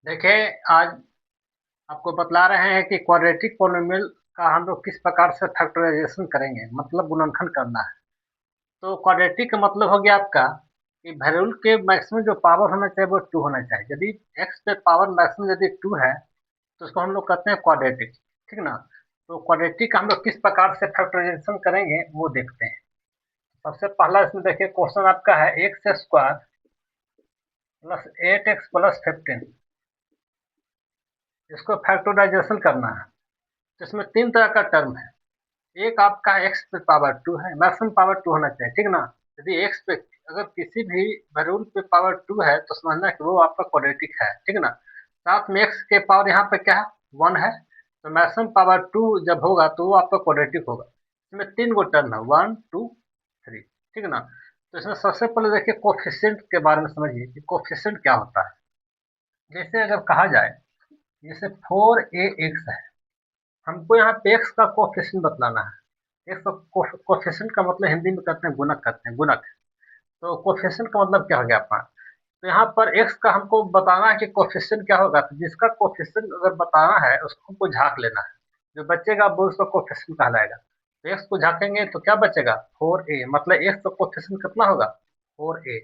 देखिए, आज आपको बतला रहे हैं कि क्वाड्रेटिक पॉलिनोमियल का हम लोग किस प्रकार से फैक्टराइजेशन करेंगे, मतलब गुणनखंड करना है। तो क्वाड्रेटिक का मतलब हो गया आपका कि वेरिएबल के मैक्सिमम जो पावर होना चाहिए वो 2 होना चाहिए। यदि एक्स पे पावर मैक्सिमम यदि 2 है तो उसको हम लोग कहते हैं क्वाड्रेटिक, ठीक ना। तो क्वाड्रेटिक का हम लोग किस प्रकार से फैक्टराइजेशन करेंगे वो देखते हैं। सबसे पहला इसमें देखिए क्वेश्चन आपका है x square plus 8x plus 15, इसको फैक्टराइजेशन करना है। तो इसमें 3 तरह का टर्म है। एक आपका एक्स पे पावर 2 है, मैक्सिमम पावर 2 होना चाहिए, ठीक ना। यदि एक्स पे अगर किसी भी वेरिएबल पे पावर 2 है तो समझना कि वो आपका क्वाड्रेटिक है, ठीक ना। साथ में एक्स के पावर यहाँ पे क्या है, 1 है। तो मैक्सिमम पावर 2 जब होगा तो वो आपका क्वाड्रेटिक होगा। इसमें 3 गो टर्म है, 1 2 3, ठीक ना। तो इसमें सबसे पहले देखिए कोफिशिएंट के बारे में समझिए कि कोफिशिएंट क्या होता है। जैसे अगर कहा जाए, जैसे 4ax है, हमको यहाँ पे एक्स का कोफिशिएंट बतलाना है। एक्स का कोफिशिएंट का मतलब हिंदी में कहते हैं गुणक, कहते हैं गुणक। तो कोफिशिएंट का मतलब क्या हो गया अपना। तो यहाँ पर एक्स का हमको बताना है कि कोफिशिएंट क्या होगा। तो जिसका कोफिशिएंट अगर बताना है उसको हमको झाँक लेना है, जो बचेगा वो उसका कोफिशिएंट कहलाएगा। तो एक्स को झाँकेंगे तो क्या बचेगा, 4a, मतलब एक्स का कोफिशिएंट कितना होगा, 4a।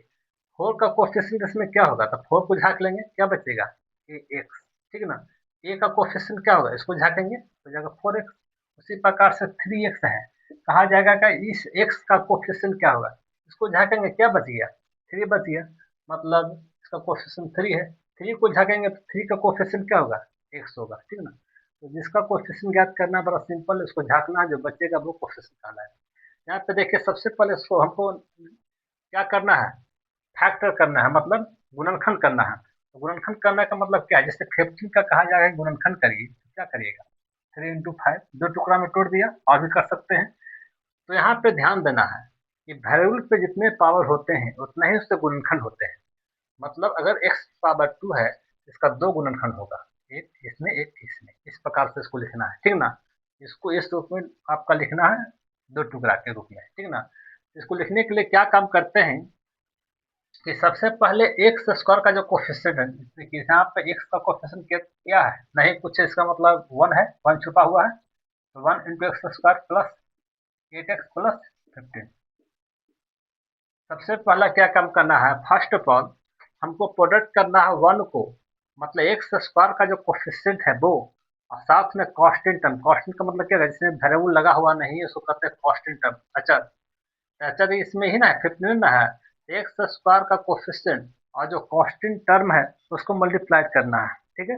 4 का कोफिशिएंट इसमें क्या होगा, तो 4 को झाँक लेंगे, क्या बचेगा, एक्स, ठीक ना। ए का कोफिशिएंट क्या होगा, इसको झाँकेंगे हो जाएगा 4x। उसी प्रकार से 3x है, कहा जाएगा कि इस x का कोफिशिएंट क्या होगा, इसको झाँकेंगे, क्या बच गया, 3 बच गया, मतलब इसका कोफिशिएंट 3 है। 3 को झाँकेंगे तो 3 का कोफिशिएंट क्या होगा, x होगा, ठीक ना। तो जिसका कोफिशिएंट ज्ञात करना बड़ा सिंपल है, उसको झाँकना है, जो बचेगा वो कोफिशिएंट कहलाएगा। यहाँ पे देखिए सबसे पहले इसको हमको क्या करना है, फैक्टर करना है, मतलब गुणनखंड करना है। तो गुणनखंड करने का मतलब क्या है, जैसे 15 का कहा जाएगा गुणनखंड करिए, तो क्या करिएगा, 3 इंटू 5, दो टुकड़ा में तोड़ दिया, और भी कर सकते हैं। तो यहाँ पे ध्यान देना है कि वेरिएबल पे जितने पावर होते हैं उतना ही उससे गुणनखंड होते हैं। मतलब अगर x पावर 2 है, इसका 2 गुणनखंड होगा, एक इसमें एक इसमें, इस प्रकार से इसको लिखना है, ठीक ना। इसको इस रूप में आपका लिखना है, दो टुकड़ा के रूप में, ठीक ना। इसको लिखने के लिए क्या काम करते हैं कि सबसे पहले एक्स स्क्वायर का जो कोफिशिएंट है, देखिए यहाँ पे एक्स का कोफिशिएंट क्या है, नहीं कुछ है, इसका मतलब 1 है, 1 छुपा हुआ है। तो 1 into x square plus 8x plus 15। सबसे पहला क्या काम करना है, फर्स्ट ऑफ ऑल हमको प्रोडक्ट करना है 1 को, मतलब एक्स स्क्वायर का जो कोफिशिएंट है वो, और साथ में कांस्टेंट टर्म। कांस्टेंट का मतलब क्या है, जिसमें वेरिएबल लगा हुआ नहीं है उसको कहते हैं कांस्टेंट टर्म, अचर। अच्छा, इसमें ही ना है, 15 में है, एक्स स्क्वायर का कोफिशिएंट और जो कांस्टेंट टर्म है उसको मल्टीप्लाई करना है, ठीक है।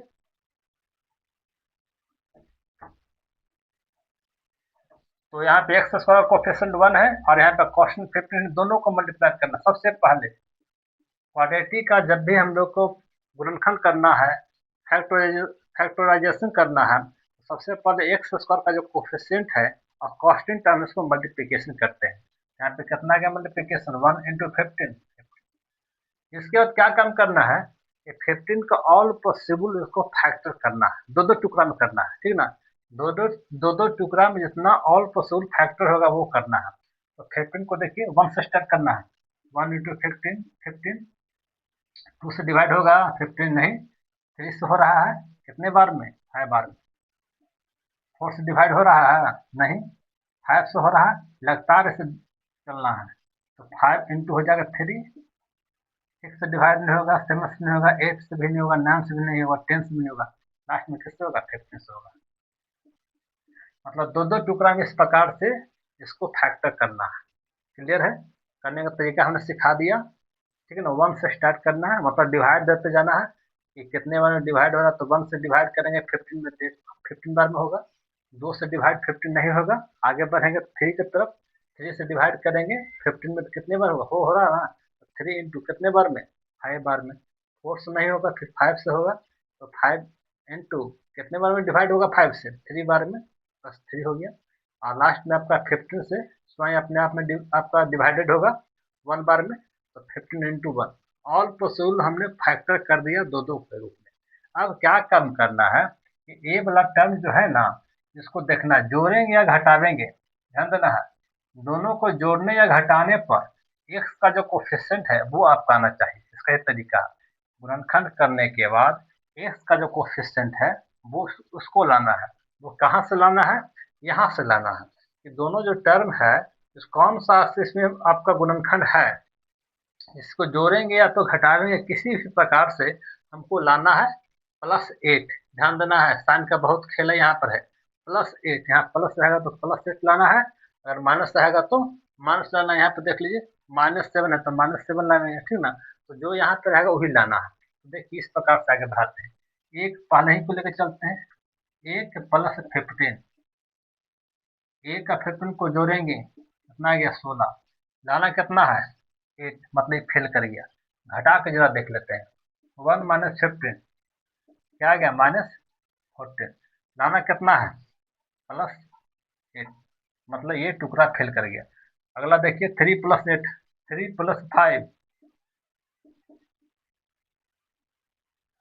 तो यहाँ पे एक्स स्क्वायर कोफिशिएंट 1 है और यहाँ पे कांस्टेंट 15, दोनों को मल्टीप्लाई करना। सबसे पहले क्वाड्रेटिक का जब भी हम लोग को गुणनखंड करना है, फैक्टराइजेशन करना है, तो सबसे पहले एक्स स्क्वायर का जो कोफिशिएंट है और कांस्टेंट टर्म, इसको मल्टीप्लिकेशन करते हैं। यहाँ पे कितना गया मल्टीप्लिकेशन, 1 इंटू 15। इसके बाद क्या काम करना है कि 15 का ऑल पॉसिबल इसको फैक्टर करना है, दो दो टुकड़ा में करना है, ठीक ना। दो दो टुकड़ा में जितना ऑल पॉसिबल फैक्टर होगा वो करना है। तो 15 को देखिए 1 से स्टार्ट करना है, 1 इंटू 15, 15, 2 से डिवाइड होगा, 15 नहीं, 3 से हो रहा है, कितने बार में, 5 बार में। 4 से डिवाइड हो रहा है, नहीं, 5 से हो रहा है, लगातार इसे चलना है। तो 5 इंटू हो जाएगा 3, 6 से डिवाइड नहीं होगा, 7 से नहीं होगा, 8 से भी नहीं होगा, 9 से भी नहीं होगा, 10 से भी नहीं होगा, लास्ट में किससे होगा, 15 से होगा। मतलब दो दो टुकड़ा में इस प्रकार से इसको फैक्टर करना है। क्लियर है, करने का तरीका हमने सिखा दिया, ठीक है ना। 1 से स्टार्ट करना है, मतलब डिवाइड देते जाना है कि कितने बार में डिवाइड हो रहा है। तो 1 से डिवाइड करेंगे 15 में, 15 बार में होगा। 2 से डिवाइड 15 नहीं होगा, आगे बढ़ेंगे 3 की तरफ, 3 से डिवाइड करेंगे 15 में, तो कितने बार होगा, हो रहा है ना। 3 इंटू कितने बार में, 5 बार में। 4 से नहीं होगा, फिर 5 से होगा, तो 5 इंटू कितने बार में डिवाइड होगा, 5 से, 3 बार में, बस 3 हो गया। और लास्ट में आपका 15 से स्वयं अपने आप में आपका डिवाइडेड होगा 1 बार में। तो 15 इंटू 1, ऑल पॉसिबल हमने फैक्टर कर दिया दो दो के रूप में। अब क्या काम करना है कि ए वाला टर्म जो है ना, इसको देखना है जोड़ेंगे या घटावेंगे, ध्यान देना है। दोनों को जोड़ने या घटाने पर एक्स का जो कोफिशिएंट है वो आपका आना चाहिए। इसका ये तरीका है, गुणनखंड करने के बाद एक्स का जो कोफिशिएंट है वो उसको लाना है। वो कहाँ से लाना है? यहाँ से लाना है कि दोनों जो टर्म है इस कौन सा इसमें आपका गुणनखंड है, इसको जोड़ेंगे या तो घटाएंगे, किसी भी प्रकार से हमको लाना है +8। ध्यान देना है, साइन का बहुत खेल है यहाँ पर है। +8 यहाँ प्लस रहेगा तो +8 लाना है, अगर माइनस रहेगा तो माइनस लाना है। यहाँ पे देख लीजिए -7 है तो -7 लाना है, ठीक ना। तो जो यहाँ पे रहेगा वही लाना है। तो देखिए इस प्रकार से आगे बढ़ाते हैं। एक पहले ही को लेकर चलते हैं, एक +15, एक का 15 को जोड़ेंगे कितना आ गया 16। लाना कितना है 8, मतलब फेल कर गया। घटा के जरा देख लेते हैं, 1 - 15 क्या आ गया -14। लाना कितना है +8, मतलब ये टुकड़ा फेल कर गया। अगला देखिए 3 + 8, 3 + 5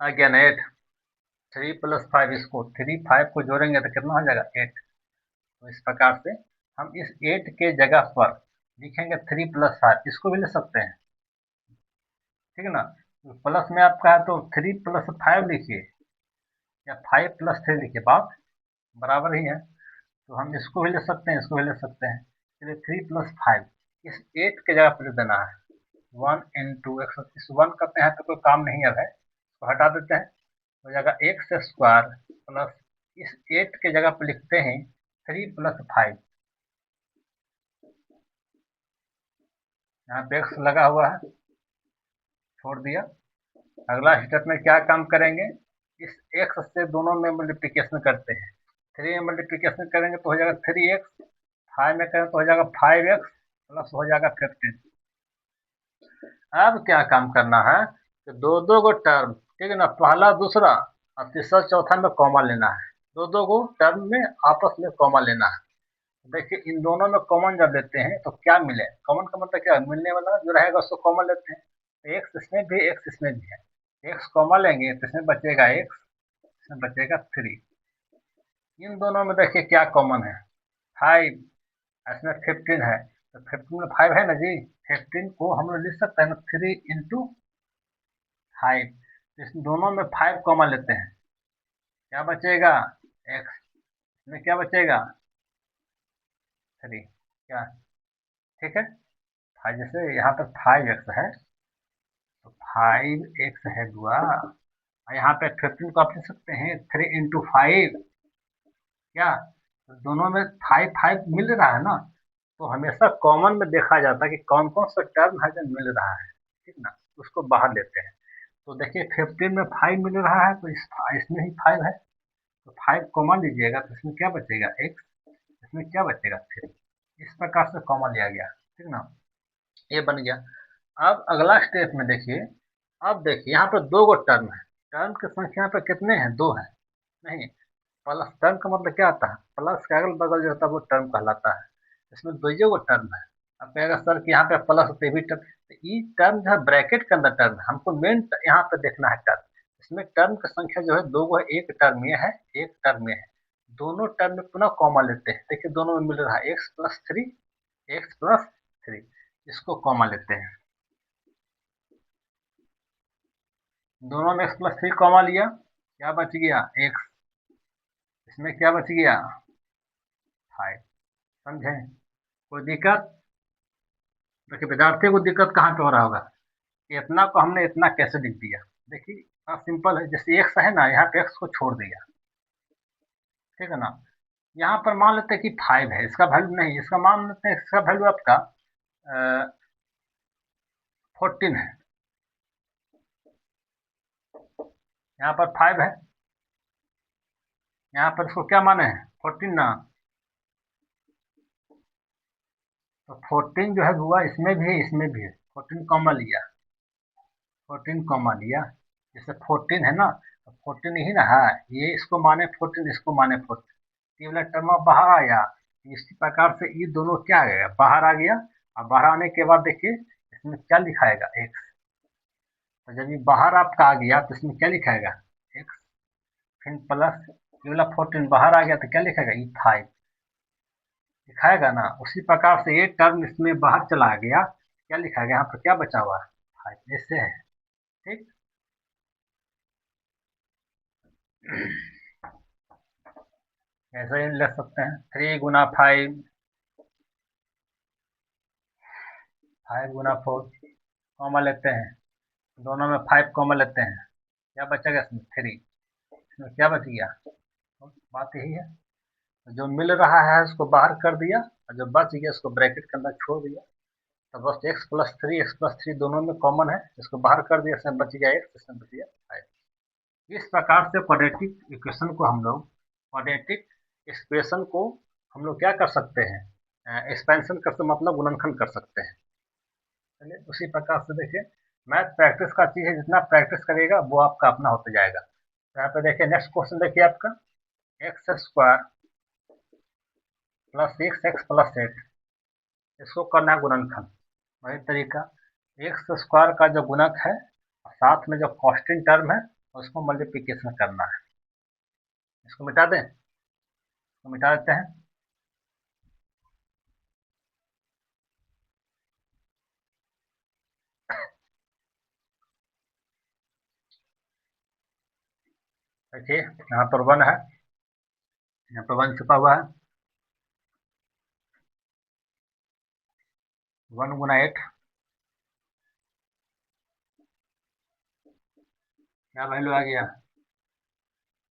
आ गया ना 8। 3 + 5, इसको 3 5 को जोड़ेंगे तो कितना हो जाएगा 8। तो इस प्रकार से हम इस 8 के जगह पर लिखेंगे 3 + 5, इसको भी ले सकते हैं, ठीक है ना। तो प्लस में आपका है तो 3 + 5 लिखिए या 5 + 3 लिखिए, बात बराबर ही है। तो हम इसको भी ले सकते हैं, इसको भी ले सकते हैं। चलिए 3 + 5 इस 8 के जगह पर देना है 1 × इस 1 करते हैं तो कोई काम नहीं अब है, तो हटा देते हैं। हो जाएगा x² प्लस इस 8 के जगह पर लिखते हैं 3 + 5, यहाँ पे x लगा हुआ है, छोड़ दिया। अगला स्टेप में क्या काम करेंगे, इस x से दोनों में मल्टीप्लिकेशन करते हैं। 3 में मल्टीप्लिकेशन करेंगे तो हो जाएगा 3x, 5 में करें तो हो जाएगा 5x प्लस हो जाएगा 15। अब क्या काम करना है कि दो दो गो टर्म, ठीक है ना, पहला दूसरा और तीसरा चौथा में कॉमा लेना है। दो दो गो टर्म में आपस में कॉमा लेना है। देखिए इन दोनों में कॉमन जब लेते हैं तो क्या मिले, कॉमन का मतलब क्या, मिलने वाला जो रहेगा उसको कॉमन लेते हैं। एक्स इसमें भी एक्स इसमें भी है, एक्स कॉमन लेंगे तो इसमें बचेगा एक्स, इसमें बचेगा 3। इन दोनों में देखिए क्या कॉमन है 5, इसमें 15 है तो 15 में 5 है ना जी। 15 को हम लोग लिख सकते हैं ना 3 × 5। इस दोनों में 5 कॉमन लेते हैं, क्या बचेगा एक्स, इसमें क्या बचेगा 3। क्या ठीक है, जैसे यहाँ पर 5x है तो 5x है बुआ, और यहाँ पे 15 को आप लिख सकते हैं 3 × 5। क्या तो दोनों में 5 5 मिल रहा है ना, तो हमेशा कॉमन में देखा जाता है कि कौन कौन सा टर्म है जो मिल रहा है, ठीक ना, उसको बाहर लेते हैं। तो देखिए 15 में 5 मिल रहा है तो इसमें ही 5 है, तो 5 कॉमन लीजिएगा तो इसमें क्या बचेगा x, इसमें क्या बचेगा 3। इस प्रकार से कॉमन लिया गया, ठीक ना, ये बन गया। अब अगला स्टेप में देखिए, अब देखिए यहाँ पर दो गो टर्म है, टर्म की संख्या पे कितने हैं, दो है नहीं। प्लस टर्म का मतलब क्या आता है, प्लस के अगल बगल जो होता है वो टर्म कहलाता है। इसमें दो गो टर्म है। अब कहेगा सर कि यहाँ पे प्लस होते भी टर्म, तो ये टर्म जो है ब्रैकेट के अंदर टर्म है, हमको मेन यहाँ पे देखना है टर्म। इसमें टर्म की संख्या जो है दो गो है, एक टर्म ये है एक टर्म ये है। दोनों टर्म में पुनः कॉमा लेते हैं, देखिए दोनों में मिल रहा है x + 3, x + 3, इसको कॉमा लेते हैं। दोनों में x + 3 कॉमा लिया, क्या बच गया x, इसमें क्या बच गया 5। समझे, कोई दिक्कत? देखिए विद्यार्थी को दिक्कत कहाँ पे हो रहा होगा कि इतना को हमने इतना कैसे लिख दिया। देखिए सिंपल है, जैसे एक्स है ना, यहाँ पे एक्स को छोड़ दिया, ठीक है ना। यहाँ पर मान लेते हैं कि 5 है, इसका वैल्यू नहीं, इसका मान लेते हैं इसका वैल्यू आपका 14 है। यहाँ पर 5 है, यहाँ पर इसको क्या माने हैं 14 ना, तो 14 जो है हुआ इसमें भी है इसमें भी है, 14 कॉमा लिया, 14 कॉमा लिया। जैसे 14 है ना तो 14 ही ना है, ये इसको माने 14, इसको माने 14, ये वाला टर्म बाहर आया। इसी प्रकार से ये दोनों क्या आ गया, बाहर आ गया। और बाहर आने के बाद देखिए इसमें क्या लिखाएगा एक्स, तो जब ये बाहर आपका आ गया तो इसमें क्या लिखाएगा एक्स, फिर प्लस ये वाला 14 बाहर आ गया तो क्या लिखाएगा ये 5 लिखाएगा ना। उसी प्रकार से ये टर्म इसमें बाहर चला गया, क्या लिखाएगा यहाँ पर, क्या बचा हुआ है 5, ऐसे है, ठीक। ऐसे ही लिख सकते हैं 3 गुना 5, 5 गुना 4, कॉमा लेते हैं, दोनों में 5 कॉमा लेते हैं, क्या बचेगा इसमें 3, इसमें क्या बच गया, तो बात यही है, जो मिल रहा है उसको बाहर कर दिया और जो बच गया उसको ब्रैकेट के अंदर छोड़ दिया, तो बस x+3 दोनों में कॉमन है, इसको बाहर कर दिया, इसमें बच गया x, इसमें बच गया 5। इस प्रकार से क्वाड्रेटिक इक्वेशन को हम लोग, क्वाड्रेटिक एक्सप्रेशन को हम लोग क्या कर सकते हैं, एक्सपेंशन कर सकते, मतलब गुणनखंड कर सकते हैं। चलिए उसी प्रकार से देखिए, मैथ प्रैक्टिस का चीज है, जितना प्रैक्टिस करेगा वो आपका अपना होता जाएगा। तो यहाँ पे देखिए नेक्स्ट क्वेश्चन देखिए आपका, x² प्लस 6x+8, इसको करना है गुणनखंड। वही तरीका, x² का जो गुणक है साथ में जो कांस्टेंट टर्म है उसको मल्टीप्लिकेशन करना है। इसको मिटा दें, तो मिटा देते हैं। देखिए यहाँ पर 1 है, यहाँ पर 1 छुपा हुआ है, 1 गुना 8, क्या वैल्यू आ गया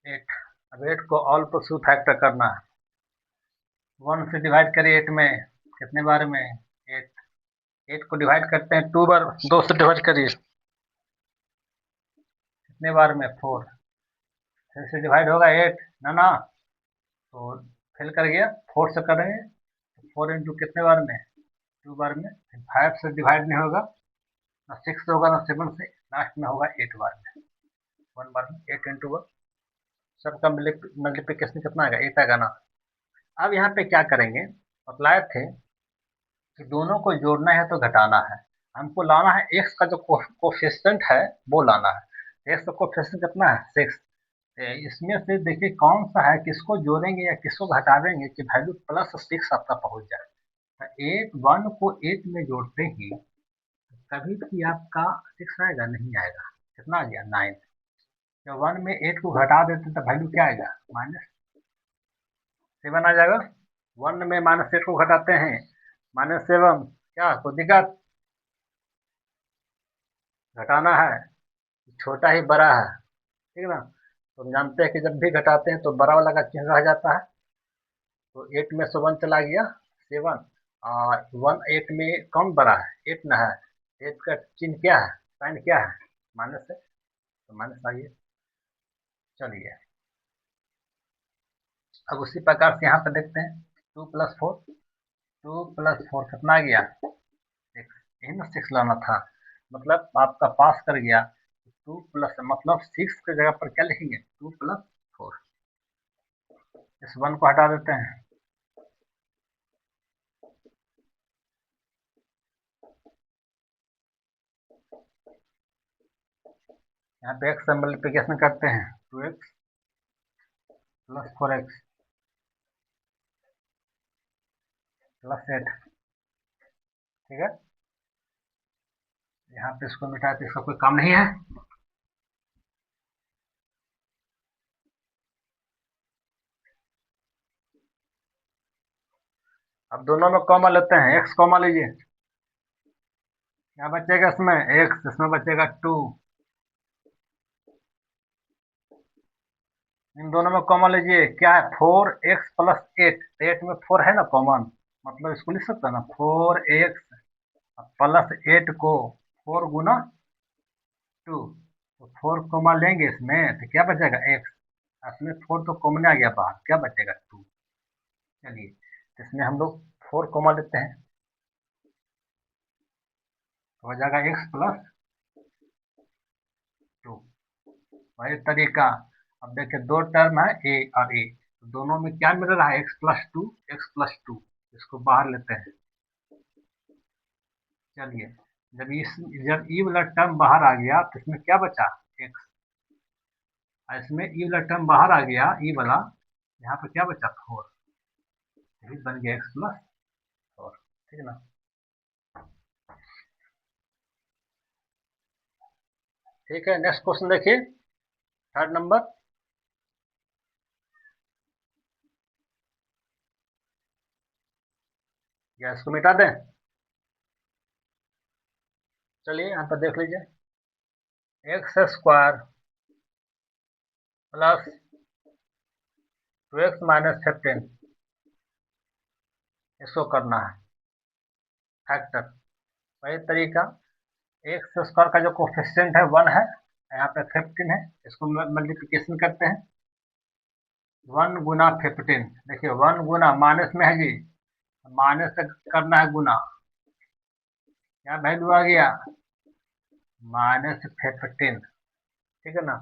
8। अब 8 को ऑल पर टू फैक्टर करना है, 1 से डिवाइड करिए 8 में, कितने बार में 8, 8 को डिवाइड करते हैं 2 बार, 2 से डिवाइड करिए, कितने बार में 4, फिर से डिवाइड होगा 8 ना, तो फिल कर गया, 4 से करेंगे, 4 इंटू कितने बार में 2 बार में, फिर 5 से डिवाइड नहीं होगा, ना 6 से होगा ना 7 से, लास्ट में होगा 8 बार में, 1 बार में 8 इंटू 1, सबका मल्टीप्लिकेशन कितना आएगा 8 आएगा ना। अब यहाँ पे क्या करेंगे, बतलाए थे कि दोनों को जोड़ना है तो घटाना है, हमको लाना है x का जो कोफिशिएंट है वो लाना है, x का कोफिशिएंट कितना है 6, इसमें से देखिए कौन सा है, किसको जोड़ेंगे या किसको घटा देंगे कि वैल्यू +6 आपका पहुंच जाए। तो 8 1 को 8 में जोड़ते ही कभी भी आपका 6 आएगा नहीं आएगा, कितना आ गया 9, जब 1 में 8 को घटा देते तो वैल्यू क्या आएगा -7 आ जाएगा। 1 में -8 को घटाते हैं -7, क्या कोई दिक्कत, घटाना है, छोटा ही बड़ा है, ठीक है ना, तो हम जानते हैं कि जब भी घटाते हैं तो बड़ा वाला का चिन्ह रह जाता है, तो 8 में से 1 चला गया 7, और 1 8 में कौन बड़ा है 8 ना है, 8 का चिन्ह क्या है, साइन क्या है माइनस है, तो माइनस आइए। चलिए अब उसी प्रकार से यहाँ पे देखते हैं 2 + 4, 2 + 4 कितना आ गया 6, यही ना 6 लाना था, मतलब आपका पास कर गया, 2 प्लस मतलब 6 की जगह पर क्या लिखेंगे 2 + 4, इस 1 को हटा देते हैं, यहाँ पे x से मल्टीप्लिकेशन करते हैं 2x + 4x + 8, ठीक है, यहाँ पे इसको मिटाते इसका कोई काम नहीं है। अब दोनों में कॉमा लेते हैं, x कॉमा लीजिए, क्या बचेगा इसमें x, इसमें बचेगा 2, इन दोनों में कॉमा लीजिए, क्या है 4x + 8, 8 में 4 है ना कॉमन, मतलब इसको लिख सकते हैं ना 4x + 8 को 4 गुना 2, तो 4 कॉमा लेंगे इसमें तो क्या बचेगा x, इसमें 4 तो कॉमन आ गया बाहर, क्या बचेगा 2। चलिए तो इसमें हम लोग 4 कॉमा लेते हैं, तो हो जाएगा x + 2, वही तरीका। अब देखिए दो टर्म है a और a, तो दोनों में क्या मिल रहा है x + 2, इसको बाहर लेते हैं। चलिए जब ई वाला टर्म बाहर आ गया तो इसमें क्या बचा x, इसमें ई वाला टर्म बाहर आ गया, ई वाला, यहाँ पे क्या बचा 4, यही बन गया x + 4, ठीक है ना। ठीक है नेक्स्ट क्वेश्चन देखिए, थर्ड नंबर, या इसको मिटा दें? चलिए यहाँ पर देख लीजिए, x square plus 2x minus 15, इसको करना है फैक्टर। वही तरीका, एक्स स्क्वायर का जो कोफिशिएंट है 1 है, यहाँ पे 15 है, इसको मल्टीप्लिकेशन करते हैं 1 गुना 15। देखिए 1 गुना माइनस में है जी, माइनस से करना है गुना, क्या वैल्यू आ गया -15, ठीक है ना।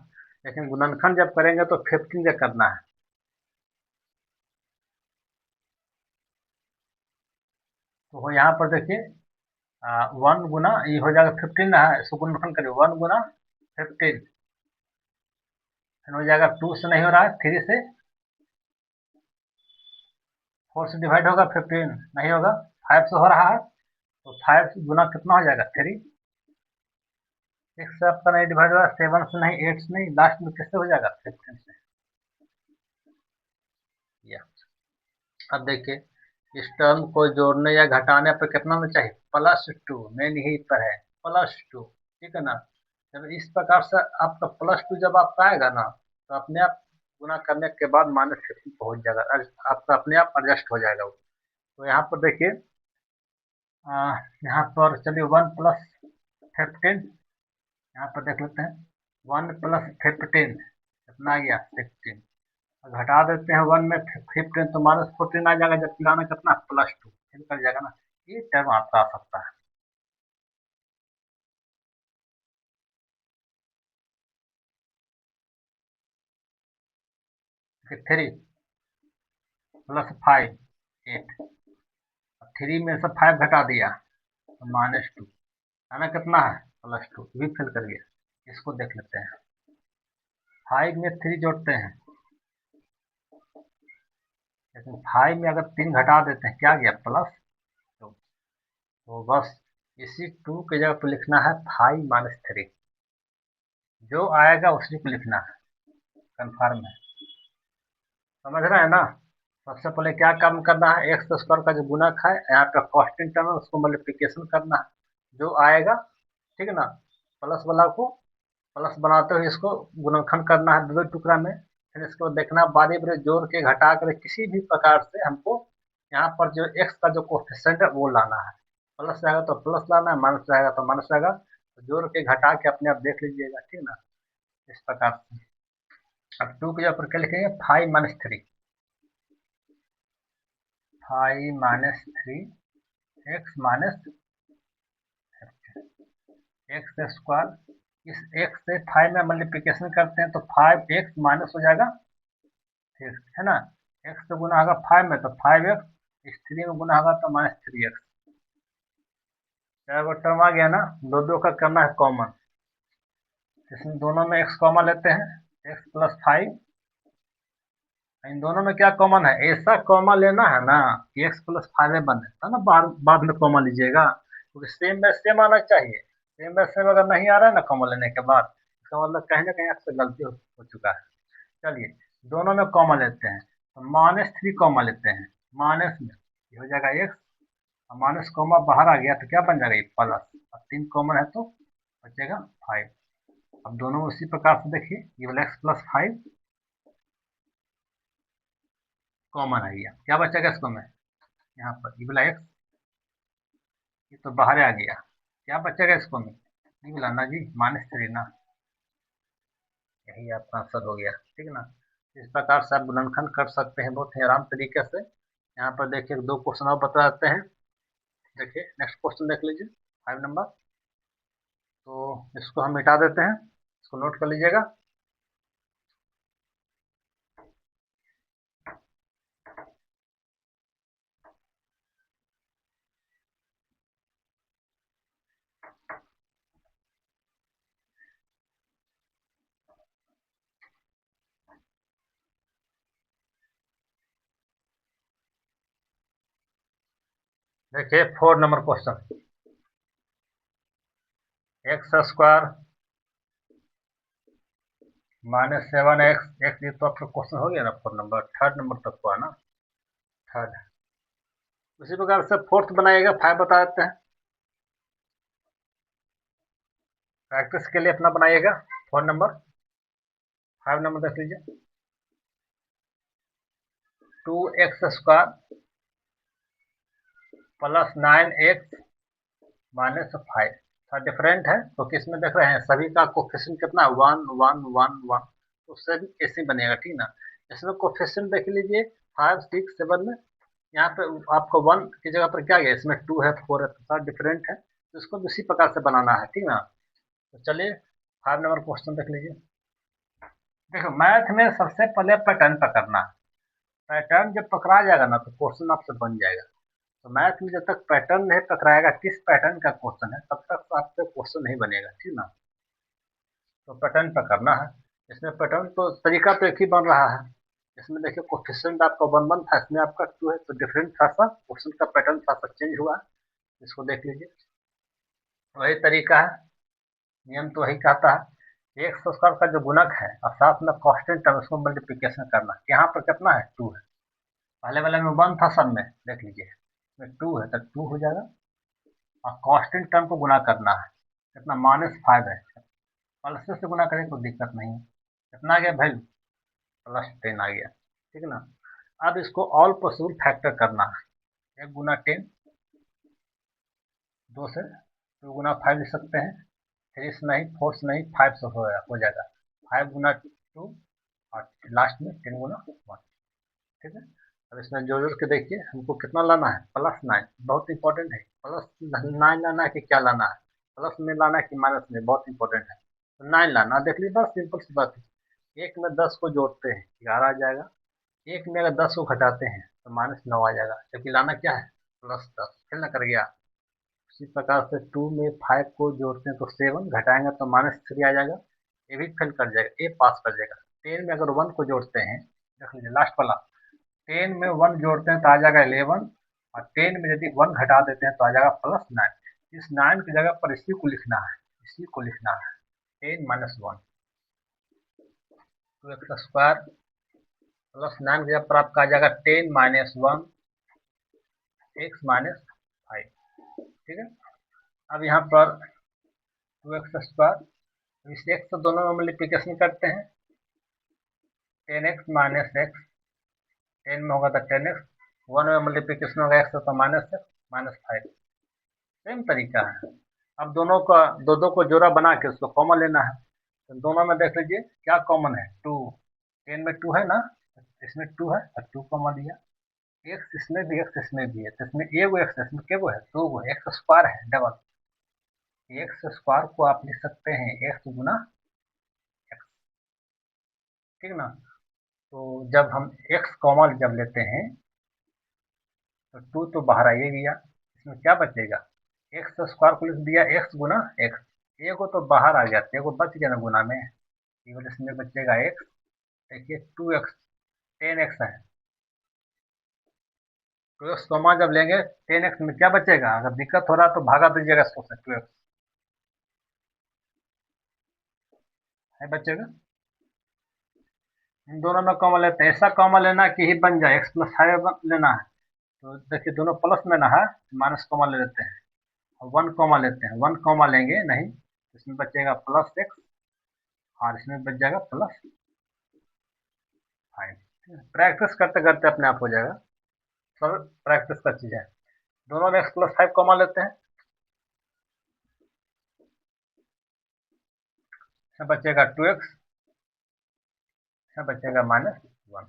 लेकिन गुणनखंड जब करेंगे तो 15 से करना है, तो यहाँ पर देखिए 1 गुना ये हो जाएगा 15 है, इसको गुणनखंड करिए 1 गुना 15, फिर हो जाएगा 2 से नहीं हो रहा है, 3 से, 4 से डिवाइड होगा 15 नहीं होगा, 5 से हो रहा है, तो 5 गुना कितना हो जाएगा 3, 6 से आपका नहीं डिवाइड होगा, 7 से नहीं, 8 से नहीं, लास्ट में किससे हो जाएगा 15 से। या अब देखिए, इस टर्म को जोड़ने या घटाने पर कितना होना चाहिए, +2, मेन यही पर है +2, ठीक है ना। जब इस प्रकार से आपका +2 जब आपका आएगा ना, तो अपने आप गुना करने के बाद -15 पहुंच जाएगा, आपका अपने आप एडजस्ट हो जाएगा वो। तो यहाँ पर देखिए, यहाँ पर चलिए 1 + 15, यहाँ पर देख लेते हैं 1 + 15 कितना आ गया 16, घटा देते हैं 1 में 15 तो -14 आ जाएगा, जब पिलाना कितना +2 कर जाएगा ना, ये टर्म आपका आ सकता है। फिर 3 + 5 8, 3 में से 5 घटा दिया तो -2, आना कितना है +2, भी फिल कर गया। इसको देख लेते हैं, 5 में 3 जोड़ते हैं, लेकिन 5 में अगर 3 घटा देते हैं क्या गया +2, तो बस इसी 2 की जगह पर लिखना है 5 - 3, जो आएगा उसी को लिखना है, कन्फर्म है, समझ रहे हैं ना। सबसे पहले क्या काम करना है, एक्स स्क्वायर का जो गुणक है यहाँ पे कांस्टेंट टर्म है, उसको मल्टीप्लिकेशन करना है, जो आएगा, ठीक है ना, प्लस वाला को प्लस बनाते हुए इसको गुणनखंड करना है दो टुकड़ा में, फिर इसको देखना बारी बारी जोड़ के घटा कर किसी भी प्रकार से हमको यहाँ पर जो एक्स का जो कोफिशिएंट है वो लाना है, प्लस रहेगा तो प्लस लाना है, माइनस रहेगा तो माइनस रहेगा, तो जोड़ के घटा के अपने आप देख लीजिएगा, ठीक है ना, इस प्रकार से। अब 2 के ऊपर क्या लिखेंगे 5 - 3, 5 - 3 एक्स माइनस एक्स स्क्वायर, इस एक्स से 5 में मल्टीप्लिकेशन करते हैं तो 5x माइनस हो जाएगा, फिर है ना, एक्स से गुना होगा 5 में तो 5x, इस 3 में गुना होगा तो -3x, चार टर्म आ गया ना, दो दो का करना है कॉमन, इसमें दोनों में x कॉमन लेते हैं, x + 5, इन दोनों में क्या कॉमन है, ऐसा कॉमन लेना है ना कि x + 5 बने, है ना, बाद में कॉमन लीजिएगा, क्योंकि सेम में सेम आना चाहिए, सेम में सेम अगर नहीं आ रहा है ना कॉमन लेने के बाद, इसका मतलब कहीं ना कहीं आपसे गलती हो चुका है। चलिए दोनों में कॉमन लेते हैं, तो -3 कॉमन लेते हैं, माइनस में ये हो जाएगा x, और माइनस कॉमा बाहर आ गया तो क्या बन जाएगा ये प्लस, और 3 कॉमन है तो बचेगा 5। अब दोनों उसी प्रकार से देखिए, ये वाला x + 5 कॉमन आ गया, क्या बचेगा इसको में, यहाँ पर ये वाला x, ये तो बाहर आ गया, क्या बचेगा इसको में, ये वाला ना जी -3 ना, यही आपका आंसर हो गया, ठीक है ना। इस प्रकार से आप गुणनखंड कर सकते हैं बहुत ही आराम तरीके से। यहाँ पर देखिए 2 क्वेश्चन और बता देते हैं, देखिए नेक्स्ट क्वेश्चन देख लीजिए 5 नंबर, तो इसको हम मिटा देते हैं, इसको नोट कर लीजिएगा। देखिए 4 नंबर क्वेश्चन, x² -7x, ये तो आपका क्वेश्चन हो गया ना 4 नंबर, 3rd नंबर तक हुआ ना, थर्ड, उसी प्रकार से फोर्थ बनाइएगा, 5 बता देते हैं। प्रैक्टिस के लिए अपना बनाइएगा 4 नंबर, 5 नंबर देख लीजिए। 2x² प्लस 9x माइनस 5 थोड़ा डिफरेंट है, तो किसमें देख रहे हैं सभी का कोफिशिएंट कितना 1 1 1 1, तो सभी ऐसे बनेगा, ठीक ना। इसमें कोफिशिएंट देख लीजिए 5 6 7 में, यहाँ पे आपको 1 की जगह पर क्या गया, इसमें 2 है 4 है, तो थोड़ा डिफरेंट है, तो इसको उसी प्रकार से बनाना है, ठीक ना। तो चलिए 5 नंबर क्वेश्चन देख लीजिए। देखो मैथ में सबसे पहले पैटर्न पकड़ना है, पैटर्न जब पकड़ा जाएगा ना तो क्वेश्चन आपसे बन जाएगा। तो मैथ में जब तक पैटर्न नहीं पकड़ाएगा किस पैटर्न का क्वेश्चन है, तब तक तो आपसे क्वेश्चन नहीं बनेगा, ठीक ना। तो पैटर्न पकड़ना है, इसमें पैटर्न तो तरीका तो एक ही बन रहा है। इसमें देखिए कोफिशिएंट आपका 1 1 था, इसमें आपका 2 है, तो डिफरेंट था सा क्वेश्चन का पैटर्न थोड़ा सा चेंज हुआ है, इसको देख लीजिए। वही तरीका है, नियम तो वही कहता है, एक स्क्वायर का जो गुणक है और साथ में कांस्टेंट टर्म उसको मल्टीप्लिकेशन करना। यहाँ पर कितना है 2 है, पहले वाले में 1 था, सब में देख लीजिए इसमें 2 है, तो 2 हो जाएगा, और कांस्टेंट टर्म को गुना करना है, कितना -5 है, प्लस से गुना करें तो दिक्कत नहीं है। कितना आ गया वैल्यू, +10 आ गया, ठीक है ना। अब इसको ऑल पॉसिबल फैक्टर करना है, 1 गुना 10, 2 से 2 गुना 5 लिख सकते हैं, 3 से नहीं 4 से नहीं 5 से हो जाएगा, 5 गुना 2 और लास्ट में 10 गुना 1, ठीक है। अब इसमें जोड़ जोड़ के देखिए हमको कितना लाना है, +9, बहुत इंपॉर्टेंट है, +9 लाना है कि क्या लाना है, प्लस में लाना है कि माइनस में, बहुत इंपॉर्टेंट है। तो 9 लाना, देख लीजिए बस सिंपल सी बात है, एक में 10 को जोड़ते हैं 11 आ जाएगा, एक में अगर 10 को घटाते हैं तो -9 आ जाएगा, जबकि लाना क्या है +10, फिर ना कर गया। उसी प्रकार से 2 में 5 को जोड़ते हैं तो 7, घटाएंगे तो -3 आ जाएगा, ये भी फेल कर जाएगा, ये पास कर जाएगा। 10 में अगर 1 को जोड़ते हैं, देख लीजिए लास्ट वाला, 10 में 1 जोड़ते हैं तो आ जाएगा 11, और 10 में यदि 1 घटा देते हैं तो आ जाएगा +9। इस 9 की जगह पर इसी को लिखना है, इसी को लिखना है 10 - 1, 2x² +9 की जगह पर आपका आ जाएगा 10 - 1 x - 5, ठीक है। अब यहाँ पर 2x², इस x से दोनों में मल्टीप्लिकेशन करते हैं, 10x - x, 10 में होगा तो 10x, 1 में मल्टीप्लिकेशन होगा x तो -x -5, सेम तरीका है। अब दोनों का दो दो को जोड़ा बना के उसको कॉमन लेना है, तो दोनों में देख लीजिए क्या कॉमन है 2, 10 में 2 है ना, इसमें 2 है तो 2 कॉमन लिया, एक्स इसमें भी एक्स इसमें भी है, तो इसमें एगो एक्स है, इसमें क्या है 2 गो, x² है डबल, x² को आप लिख सकते हैं x गुना x, ठीक ना। तो जब हम x कॉमन जब लेते हैं तो 2 तो बाहर आ ही गया, इसमें क्या बचेगा, x² को लिख दिया x गुना x, एगो तो बाहर आ गया, एगो बच गया ना गुना में, केवल इसमें बचेगा x, देखिए 2x 10x है, 2x कॉमा जब लेंगे 10x में क्या बचेगा, अगर दिक्कत हो रहा तो भागा दीजिएगा इसको से 2x है बचेगा। इन दोनों में कॉमन लेते हैं, ऐसा कॉमन लेना कि ही बन जाए, x+5 लेना है, तो देखिए दोनों प्लस में ना है, माइनस कॉमन ले लेते हैं, और 1 कॉमन लेते हैं, 1 कॉमन लेंगे नहीं, इसमें बचेगा +x और इसमें बच जाएगा +5, प्रैक्टिस करते करते अपने आप हो जाएगा, सब प्रैक्टिस का चीज़ है। दोनों में x+5 कॉमन लेते हैं, इसमें बचेगा 2x, इसमें बचेगा -1,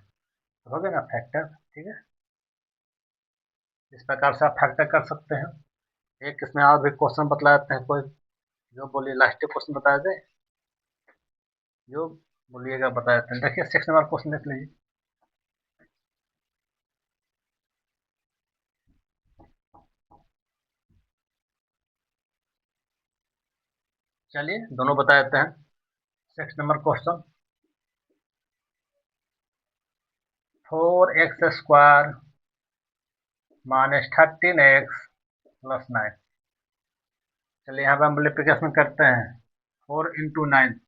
तो हो गया ना फैक्टर, ठीक है। इस प्रकार से आप फैक्टर कर सकते हैं। एक इसमें और भी क्वेश्चन बतला देते हैं, कोई जो बोलिए लास्ट क्वेश्चन बता दें, जो बोलिएगा बता देते हैं। देखिए 6 नंबर क्वेश्चन देख लीजिए। चलिए दोनों बता देते हैं। 6 नंबर क्वेश्चन, 4x² -13x +9, चलिए यहाँ पे हम मल्टीप्लिकेशन करते हैं, 4 × 9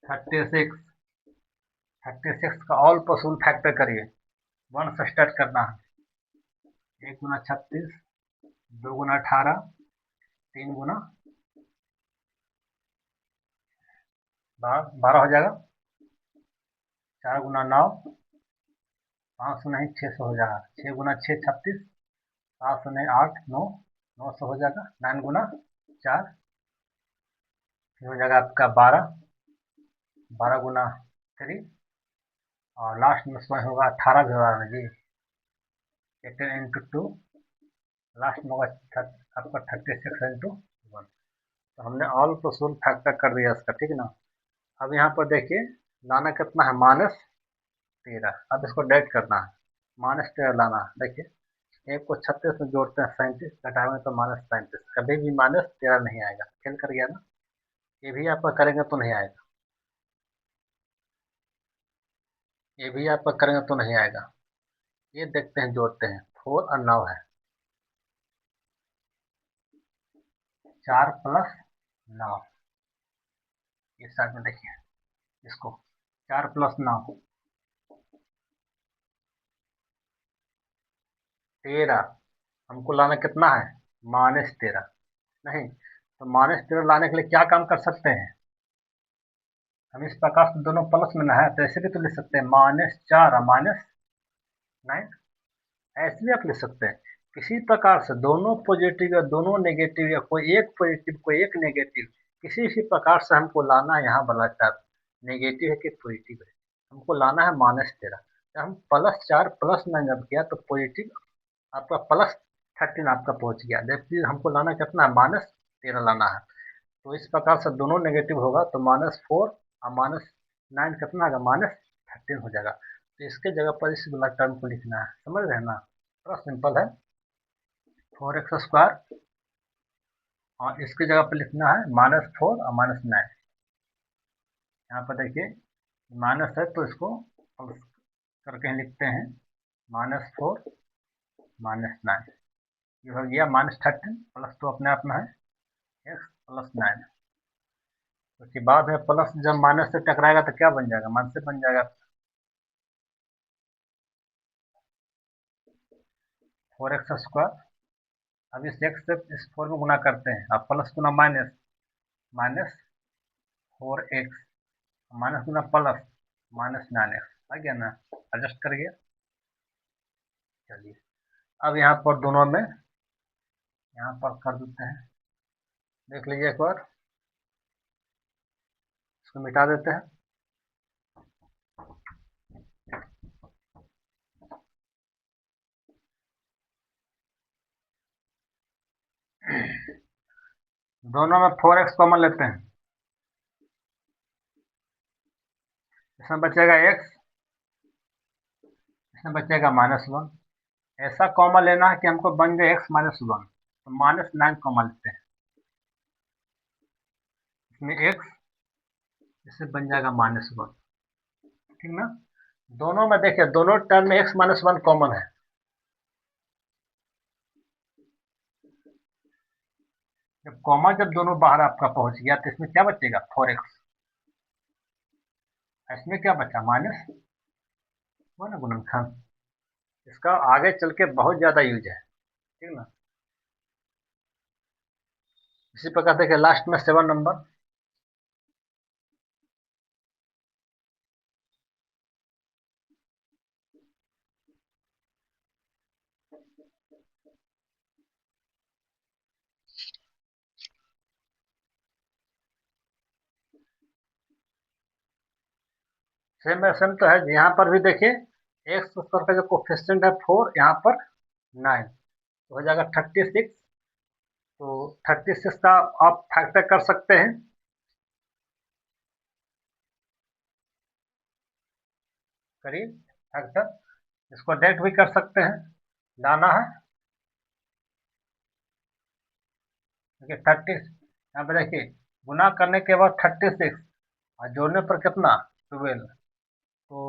36, 36 का ऑल पॉसिबल फैक्टर करिए, 1 से स्टार्ट करना है। 1 गुना 36, 2 गुना 18, 3 गुना 12 हो जाएगा, 4 गुना 9, 500 नहीं 600 हो जाएगा, 6 गुना 6 36, 700 नहीं 8 9, 900 हो जाएगा, 9 गुना 4 फिर हो जाएगा आपका 12, 12 गुना 3 और लास्ट में स्वयं होगा 18 भी होगा जी, 18 इंटू 2, लास्ट में होगा आपका 36 इंटू 1। तो हमने ऑल पॉसिबल फैक्टर कर दिया इसका, ठीक है ना। अब यहाँ पर देखिए लाना कितना है, -13। अब इसको डेट करना है, -13 लाना है। देखिए एक को 36 में जोड़ते हैं 37, घटाएंगे तो -37, कभी भी -13 नहीं आएगा, खेल कर गया ना। ये भी आपका करेंगे तो नहीं आएगा, ये भी आपका करेंगे तो नहीं आएगा। ये देखते हैं, जोड़ते हैं, 4 और 9 है, 4 प्लस 9, इस साइड में देखिए इसको, 4 प्लस 9 13। हमको लाना कितना है, -13। नहीं तो -13 लाने के लिए क्या काम कर सकते हैं, हम इस प्रकार से दोनों प्लस में ना है तो ऐसे भी तो लिख सकते हैं, -4 और -9, ऐसे भी आप लिख सकते हैं। किसी प्रकार से दोनों पॉजिटिव या दोनों नेगेटिव या कोई एक पॉजिटिव कोई एक नेगेटिव, किसी भी प्रकार से हमको लाना है, यहाँ वाला चार नेगेटिव है कि पॉजिटिव है, हमको लाना है -13। जब हम +4 +9 जब किया तो पॉजिटिव आपका +13 आपका पहुंच गया, जबकि हमको लाना कितना है, -13 लाना है। तो इस प्रकार से दोनों नेगेटिव होगा तो -4 और -9 कितना होगा, -13 हो जाएगा। तो इसके जगह पर इस वाला टर्म को लिखना है, समझ रहे हैं ना, थोड़ा सिंपल है। 4x² और इसकी जगह पर लिखना है -4 और -9। यहाँ पर देखिए माइनस है तो इसको प्लस करके लिखते हैं, -4 -9, ये हो गया -13, प्लस तो अपने आप में है x + 9। उसके बाद में प्लस जब माइनस से टकराएगा तो क्या बन जाएगा, माइनस से बन जाएगा। 4x², अब इस x से इस 4 में गुना करते हैं, अब प्लस गुना माइनस, -4x, माइनस गुना प्लस, -9x आ गया ना, एडजस्ट कर गया। चलिए अब यहाँ पर दोनों में यहाँ पर कर देते हैं, देख लीजिए एक बार, इसको मिटा देते हैं। दोनों में 4x कॉमन लेते हैं, इसमें बचेगा x, इसमें बचेगा -1। ऐसा कॉमन लेना है कि हमको बन जाए x -1, तो -9 कॉमन लेते हैं, इसमें x, इससे बन जाएगा -1, ठीक ना। दोनों में देखिए दोनों टर्म में x -1 कॉमन है, जब कॉमन जब दोनों बाहर आपका पहुंच गया तो इसमें क्या बचेगा, 4x, इसमें क्या बचा, -1 गुणनखंड। इसका आगे चल के बहुत ज्यादा यूज है, ठीक ना। इसी प्रकार देखिए लास्ट में 7 नंबर, सेम तो है, यहाँ पर भी देखिए एक्स स्क्वायर का जो कोफिशिएंट है 4, यहाँ पर 9, तो हो जाएगा 36। तो 36 का आप फैक्टर कर सकते हैं, करीब फैक्टर, इसको डेट भी कर सकते हैं, लाना है देखिए 30, यहाँ पे देखिए गुना करने के बाद 36 और जोड़ने पर कितना, 12, तो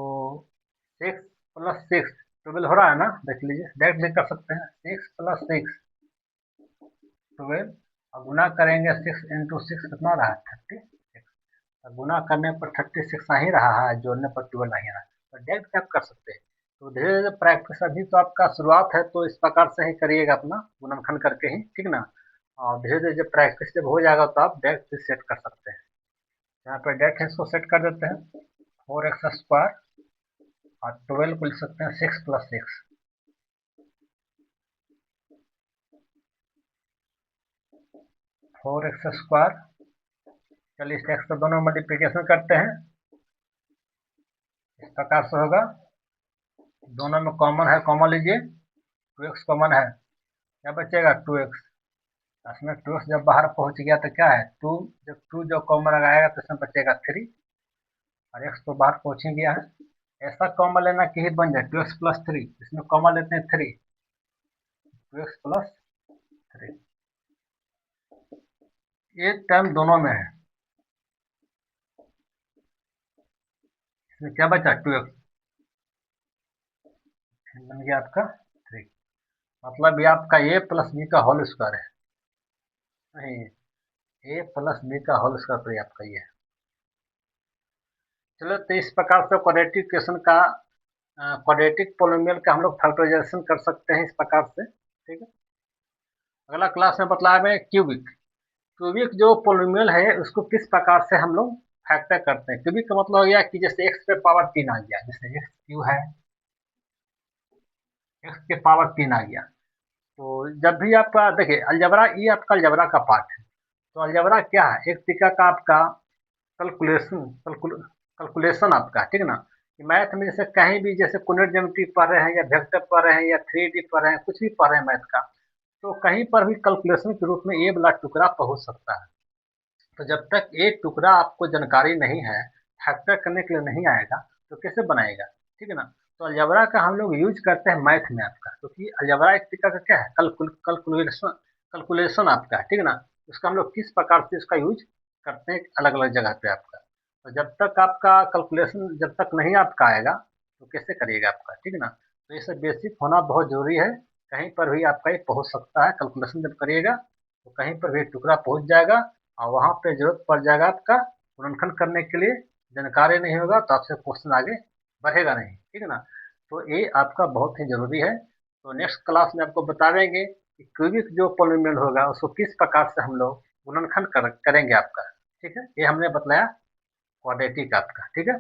6 + 6 12 हो रहा है ना, देख लीजिए, डेट भी कर सकते हैं, 6 + 6 12, और गुना करेंगे 6 × 6 कितना रहा है, 36, गुना करने पर 36 आ ही रहा है, जोड़ने पर 12 नहीं आ रहा, तो डायरेक्ट आप कर सकते हैं। तो धीरे धीरे प्रैक्टिस, अभी तो आपका शुरुआत है, तो इस प्रकार से ही करिएगा अपना गुणनखंड करके ही, ठीक ना। और धीरे धीरे जब प्रैक्टिस जब हो जाएगा तो आप डायरेक्ट सेट कर सकते हैं। यहाँ पर डायरेक्ट इसको सेट कर देते हैं, 4x² और 12 को लिख सकते हैं 6 + 6, 4x²। चलिए इस x से दोनों मल्टीप्लिकेशन करते हैं, इस प्रकार से होगा। दोनों में कॉमन है, कॉमन लीजिए, 2x कॉमन है, क्या बचेगा 2x। इसमें 2x जब बाहर पहुंच गया तो क्या है 2, जब 2 जो कॉमन लगाएगा तो इसमें बचेगा 3, और x तो बाहर पहुंच ही गया है। ऐसा कॉमन लेना कि ही बन जाए 2x + 3, इसमें कॉमन लेते हैं 3, 2x + 3, ये टर्म दोनों में है। इसमें क्या बचा 2x, बन गया आपका 3, मतलब ये आपका a + b का होल स्क्वायर है, नहीं a + b का होल स्क्वायर, तो ये आपका ये है। चलो, तो इस प्रकार से क्वाड्रेटिक इक्वेशन का, क्वाड्रेटिक पोलिनोमियल का हम लोग फैक्टराइजेशन कर सकते हैं इस प्रकार से, ठीक है। अगला क्लास में बतलाया है क्यूबिक। क्यूबिक जो पोलिनोमियल है उसको किस प्रकार से हम लोग फैक्टर करते हैं। क्यूबिक का मतलब हो गया कि जैसे x पे पावर 3 आ गया, जैसे x क्यू है, x के पावर 3 आ गया। तो जब भी आपका देखिए अलजबरा, ये आपका अलजबरा का पार्ट है। तो अलजबरा क्या है, एक तरीका का आपका कैलकुलेशन आपका, ठीक ना। मैथ में जैसे कहीं भी जैसे कोऑर्डिनेट ज्योमेट्री पढ़ रहे हैं या वेक्टर पढ़ रहे हैं या 3D पढ़ रहे हैं, कुछ भी पढ़ रहे हैं मैथ का, तो कहीं पर भी कैलकुलेशन के रूप में ये वाला टुकड़ा पहुंच सकता है। तो जब तक एक टुकड़ा आपको जानकारी नहीं है, फैक्टर करने के लिए नहीं आएगा, तो कैसे बनाएगा, ठीक है ना। तो अलजबरा का हम लोग यूज करते हैं मैथ में आपका, क्योंकि अलजबरा एक तरीका का क्या है, कैलकुलेशन आपका, ठीक है ना। उसका हम लोग किस प्रकार से इसका यूज करते हैं अलग अलग जगह पे आपका। तो जब तक आपका कैलकुलेशन जब तक नहीं आपका आएगा, तो कैसे करिएगा आपका, ठीक है ना। तो ये सब बेसिक होना बहुत जरूरी है। कहीं पर भी आपका ये पहुंच सकता है, कैलकुलेशन जब करिएगा तो कहीं पर भी टुकड़ा पहुंच जाएगा, और वहाँ पे जरूरत पड़ जाएगा आपका गुणनखंड करने के लिए। जानकारी नहीं होगा तो आपसे क्वेश्चन आगे बढ़ेगा नहीं, ठीक है ना। तो ये आपका बहुत ही जरूरी है। तो नेक्स्ट क्लास में आपको बताएंगे कि क्यूबिक जो पोलिनोमियल होगा उसको किस प्रकार से हम लोग गुणनखंड करेंगे आपका, ठीक है। ये हमने बतलाया क्वाड्रेटिक आपका, ठीक है।